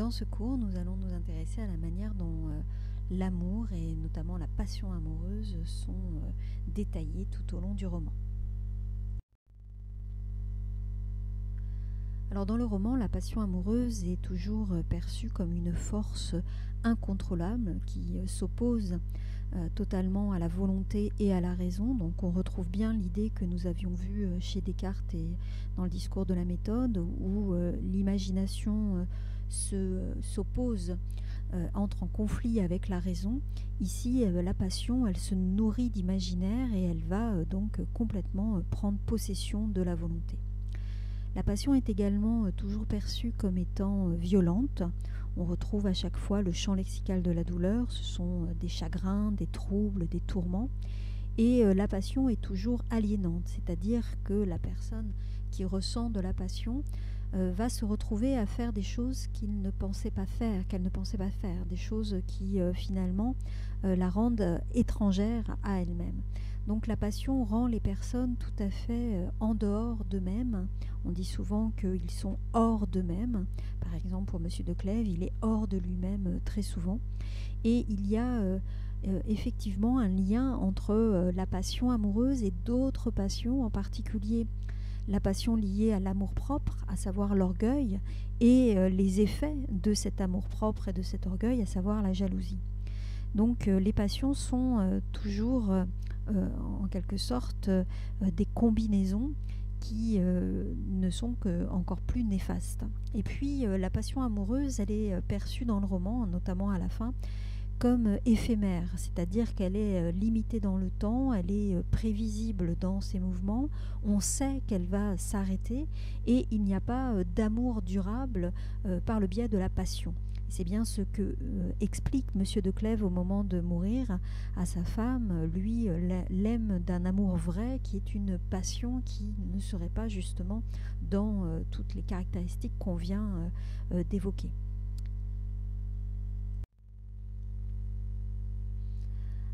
Dans ce cours, nous allons nous intéresser à la manière dont l'amour et notamment la passion amoureuse sont détaillées tout au long du roman. Alors dans le roman, la passion amoureuse est toujours perçue comme une force incontrôlable qui s'oppose totalement à la volonté et à la raison. Donc on retrouve bien l'idée que nous avions vue chez Descartes et dans le discours de la méthode, où l'imagination s'oppose, entre en conflit avec la raison. Ici, la passion, elle se nourrit d'imaginaire et elle va donc complètement prendre possession de la volonté. La passion est également toujours perçue comme étant violente. On retrouve à chaque fois le champ lexical de la douleur, ce sont des chagrins, des troubles, des tourments. Et la passion est toujours aliénante, c'est-à-dire que la personne qui ressent de la passion va se retrouver à faire des choses qu'elle ne pensait pas faire, des choses qui finalement la rendent étrangère à elle-même. Donc la passion rend les personnes tout à fait en dehors d'eux-mêmes. On dit souvent qu'ils sont hors d'eux-mêmes. Par exemple, pour Monsieur de Clèves, il est hors de lui-même très souvent. Et il y a effectivement un lien entre la passion amoureuse et d'autres passions, en particulier la passion liée à l'amour-propre, à savoir l'orgueil, et les effets de cet amour-propre et de cet orgueil, à savoir la jalousie. Donc les passions sont toujours en quelque sorte des combinaisons qui ne sont qu'encore plus néfastes. Et puis la passion amoureuse, elle est perçue dans le roman, notamment à la fin, comme éphémère, c'est-à-dire qu'elle est limitée dans le temps, elle est prévisible dans ses mouvements, on sait qu'elle va s'arrêter et il n'y a pas d'amour durable par le biais de la passion. C'est bien ce que explique Monsieur de Clèves au moment de mourir à sa femme. Lui l'aime d'un amour vrai qui est une passion qui ne serait pas justement dans toutes les caractéristiques qu'on vient d'évoquer.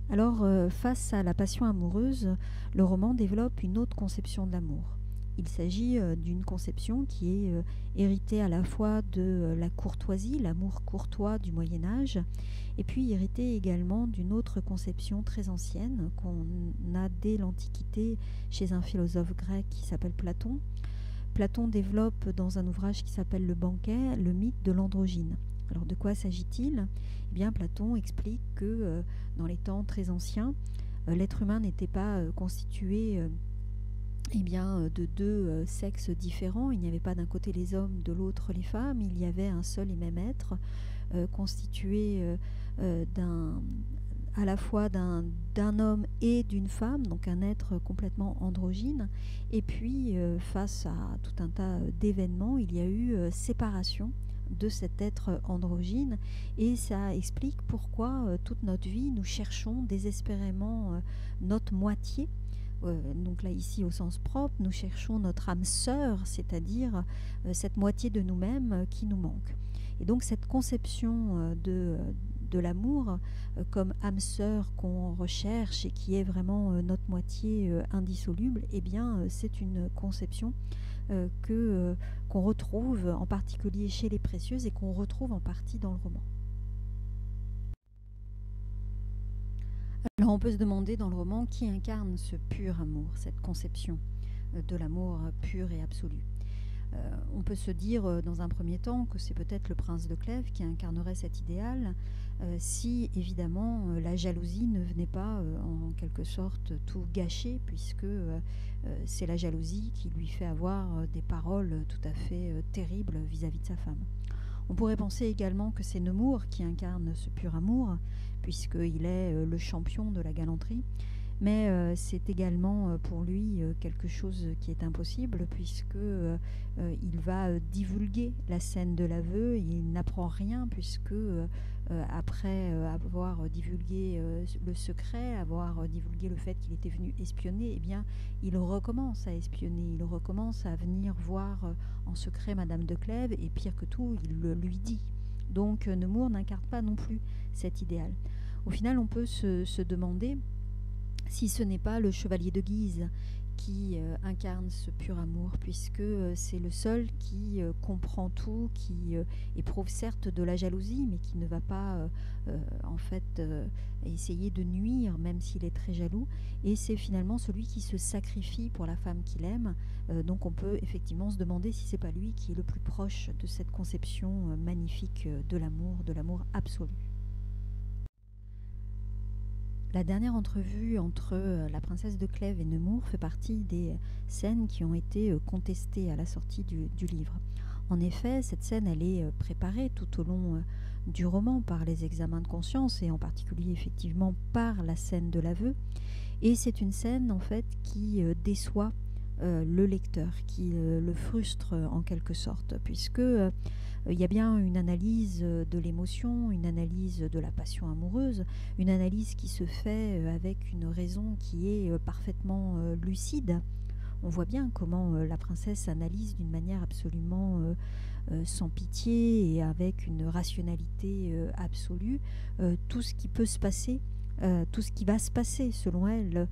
Alors, face à la passion amoureuse, le roman développe une autre conception de l'amour. Il s'agit d'une conception qui est héritée à la fois de la courtoisie, l'amour courtois du Moyen-Âge, et puis héritée également d'une autre conception très ancienne qu'on a dès l'Antiquité chez un philosophe grec qui s'appelle Platon. Platon développe dans un ouvrage qui s'appelle Le Banquet le mythe de l'androgyne. Alors de quoi s'agit-il ? Eh bien, Platon explique que dans les temps très anciens, l'être humain n'était pas constitué de deux sexes différents. Il n'y avait pas d'un côté les hommes, de l'autre les femmes. Il y avait un seul et même être constitué à la fois d'un homme et d'une femme, donc un être complètement androgyne. Et puis, face à tout un tas d'événements, il y a eu séparation de cet être androgyne, et ça explique pourquoi toute notre vie nous cherchons désespérément notre moitié, donc là ici au sens propre, nous cherchons notre âme sœur, c'est-à-dire cette moitié de nous-mêmes qui nous manque. Et donc cette conception de l'amour comme âme sœur qu'on recherche et qui est vraiment notre moitié indissoluble, eh bien c'est une conception qu'on retrouve en particulier chez les précieuses et qu'on retrouve en partie dans le roman. Alors on peut se demander dans le roman qui incarne ce pur amour, cette conception de l'amour pur et absolu. On peut se dire dans un premier temps que c'est peut-être le prince de Clèves qui incarnerait cet idéal, si évidemment la jalousie ne venait pas en quelque sorte tout gâcher, puisque c'est la jalousie qui lui fait avoir des paroles tout à fait terribles vis-à-vis de sa femme. On pourrait penser également que c'est Nemours qui incarne ce pur amour, puisqu'il est le champion de la galanterie. Mais c'est également pour lui quelque chose qui est impossible, puisque il va divulguer la scène de l'aveu. Il n'apprend rien, puisque après avoir divulgué le secret, avoir divulgué le fait qu'il était venu espionner, eh bien, il recommence à espionner, il recommence à venir voir en secret Madame de Clèves, et pire que tout, il le lui dit. Donc Nemours n'incarne pas non plus cet idéal. Au final, on peut se demander si ce n'est pas le chevalier de Guise qui incarne ce pur amour, puisque c'est le seul qui comprend tout, qui éprouve certes de la jalousie, mais qui ne va pas en fait essayer de nuire, même s'il est très jaloux. Et c'est finalement celui qui se sacrifie pour la femme qu'il aime. Donc on peut effectivement se demander si c'est pas lui qui est le plus proche de cette conception magnifique de l'amour absolu. La dernière entrevue entre la princesse de Clèves et Nemours fait partie des scènes qui ont été contestées à la sortie du livre. En effet, cette scène, elle est préparée tout au long du roman par les examens de conscience et en particulier effectivement par la scène de l'aveu. Et c'est une scène en fait qui déçoit le lecteur, qui le frustre en quelque sorte, puisque il y a bien une analyse de l'émotion, une analyse de la passion amoureuse, une analyse qui se fait avec une raison qui est parfaitement lucide. On voit bien comment la princesse analyse d'une manière absolument sans pitié et avec une rationalité absolue tout ce qui peut se passer, tout ce qui va se passer selon elle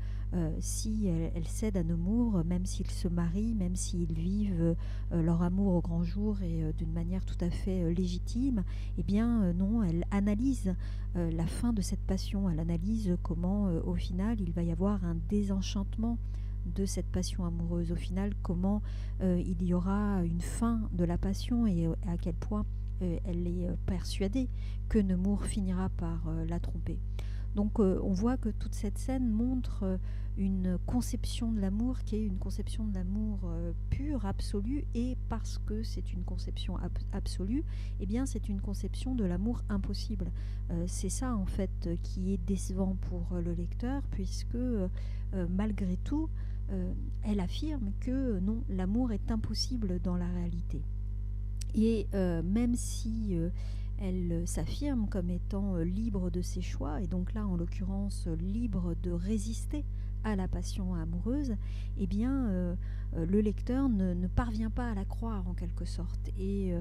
si elle cède à Nemours, même s'ils se marient, même s'ils vivent leur amour au grand jour et d'une manière tout à fait légitime. Eh bien non, elle analyse la fin de cette passion, elle analyse comment au final il va y avoir un désenchantement de cette passion amoureuse, au final comment il y aura une fin de la passion et à quel point elle est persuadée que Nemours finira par la tromper. Donc on voit que toute cette scène montre une conception de l'amour qui est une conception de l'amour pure, absolue, et parce que c'est une conception absolue, eh bien c'est une conception de l'amour impossible. C'est ça en fait qui est décevant pour le lecteur, puisque malgré tout, elle affirme que non, l'amour est impossible dans la réalité. Et même si elle s'affirme comme étant libre de ses choix, et donc là en l'occurrence libre de résister à la passion amoureuse, eh bien le lecteur ne parvient pas à la croire en quelque sorte. Et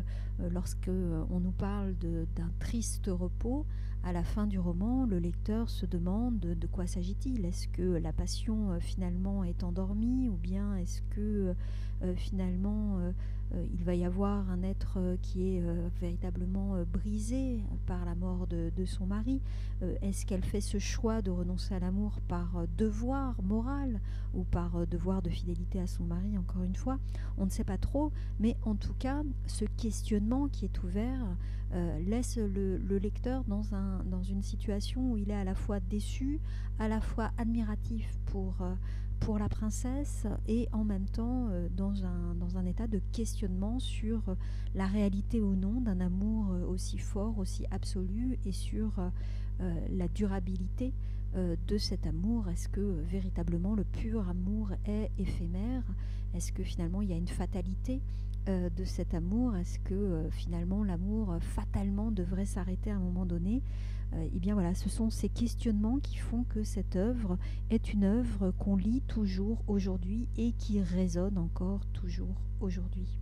lorsque on nous parle d'un triste repos à la fin du roman, le lecteur se demande de quoi s'agit-il. Est-ce que la passion finalement est endormie, ou bien est-ce que finalement il va y avoir un être qui est véritablement brisé par la mort de son mari. Est-ce qu'elle fait ce choix de renoncer à l'amour par devoir moral ou par devoir de fidélité à son mari, encore une fois? On ne sait pas trop, mais en tout cas, ce questionnement qui est ouvert laisse le lecteur dans une situation où il est à la fois déçu, à la fois admiratif pour la princesse, et en même temps dans un état de questionnement sur la réalité ou non d'un amour aussi fort, aussi absolu, et sur la durabilité de cet amour. Est-ce que véritablement le pur amour est éphémère? Est-ce que finalement il y a une fatalité de cet amour? Est-ce que finalement l'amour fatalement devrait s'arrêter à un moment donné? Eh bien voilà, ce sont ces questionnements qui font que cette œuvre est une œuvre qu'on lit toujours aujourd'hui et qui résonne encore toujours aujourd'hui.